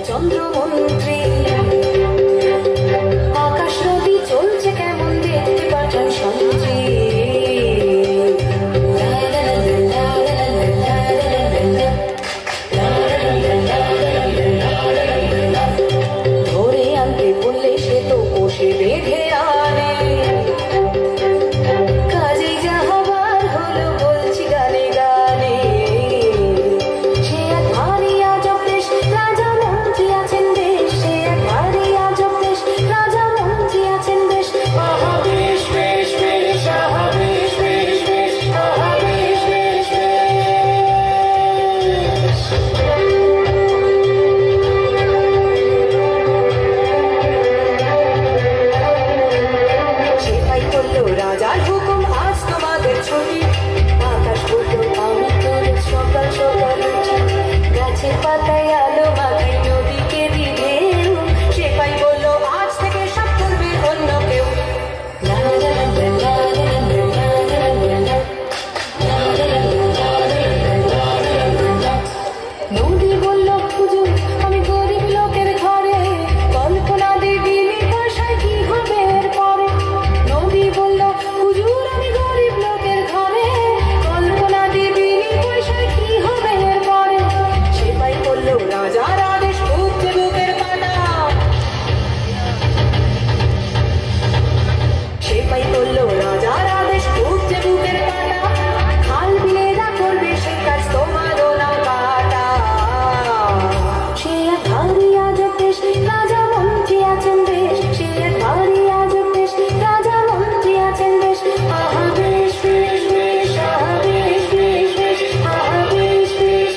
চন্দ্রমন্ত্রী আকাশ নদী চলছে কেমন দেখতে পাঠান সন্ত্রী ধরে আনতে বললে সে তো কষে বেঁধে আনে কাজে যা হবার হলো বলছি গানে গানে সে এক ভারী আজব দেশ রাজা মন্ত্রী আছেন বেশ সে এক ভারী আজব দেশ রাজা মন্ত্রী আছেন বেশ আহা বেশ বেশ বেশ আহা বেশ বেশ বেশ আহা বেশ বেশ সেটাই করলো রাজার হুকুম আজ তোমাদের ছুটি আকাশ বলল আমি তোর সকাল সকাল উঠি গাছের পাতায় আলো মাথায় নদীকে দিবে সেটাই বলল আজ থেকে সব করবে অন্য কেউ নদী বলল হুজুর আমি গরিব লোকের ঘরে কল্পনা দিবিনি পয়সায় কি হবে এরপরে নদী বলল হুজুর আমি গরিব লোকের ঘরে কল্পনা দিবিনি পয়সায় কি হবে এরপরে সেটাই বলল রাজার আদেশ উঠছে বুকের পাটা সেটাই বলল রাজার আদেশ উঠছে বুকের পাটা খাল বিলেরা করবে সে কাজ তোমারও না কাটা সে এক ভারী আজব দেশ রাজা মন্ত্রী আছেন বেশ সে এক ভারী আজব দেশ রাজা মন্ত্রী আছেন বেশ আহা বেশ বেশ বেশ আহা বেশ বেশ বেশ আহা বেশ বেশ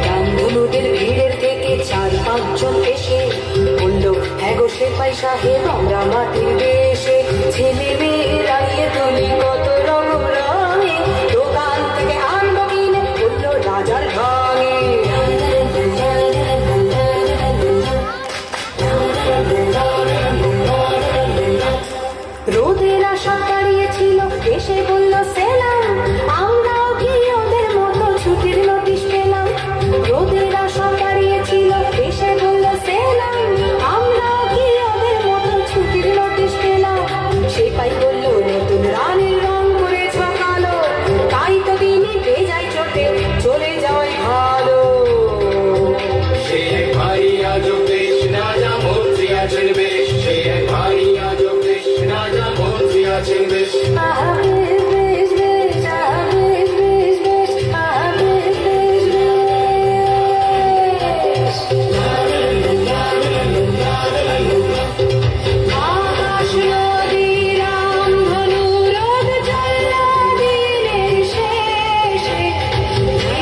গান্ধুলোদের ভিড়ের থেকে 4-5 জন এসে বলল হ্যাঁ গো সেপাই সাহেব আমরা মাটির দেশে ছেলে মেয়ে দাঁড়িয়ে তুলি কত রকম রঙে দোকান থেকে আনবো কিনে বলল রাজার ঢঙে রোদের আশা দাঁড়িয়েছিল এসে বলল সেলাম আমরাও কি ওদের মতো ছুটির নোটিশ পেলাম রোদের আশা দাঁড়িয়েছিল এসে বলল সেলাম আমরাও কি ওদের মতো ছুটির নোটিশ পেলাম সেপাই বলল নতুন রানীর রং করেছ কালো তাই তো দিনই বেজায় চোটে চলে যাওয়াই ভালো সে এক ভারী আজব দেশ রাজা মন্ত্রী আছেন বেশ সে এক ভারী আজব দেশ রাজা মন্ত্রী আছেন বেশ আহা বেশ বেশ বেশ আহা বেশ বেশ বেশ আহা বেশ বেশ আকাশ নদী রামধনু রোদ চল্লা দিনের শেষে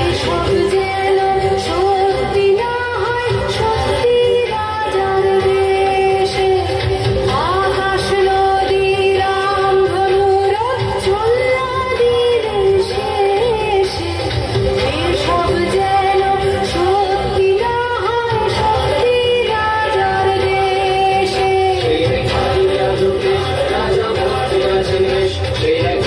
এসব যেন সত্যি না হয় সত্যি রাজার দেশে আকাশ নদী রামধনু রোদ চল্লা দিনের শেষে এসব যেন সত্যি না হয় সত্যি রাজার দেশে সে এক ভারী আজব দেশ রাজা মন্ত্রী আছেন বেশ সে এক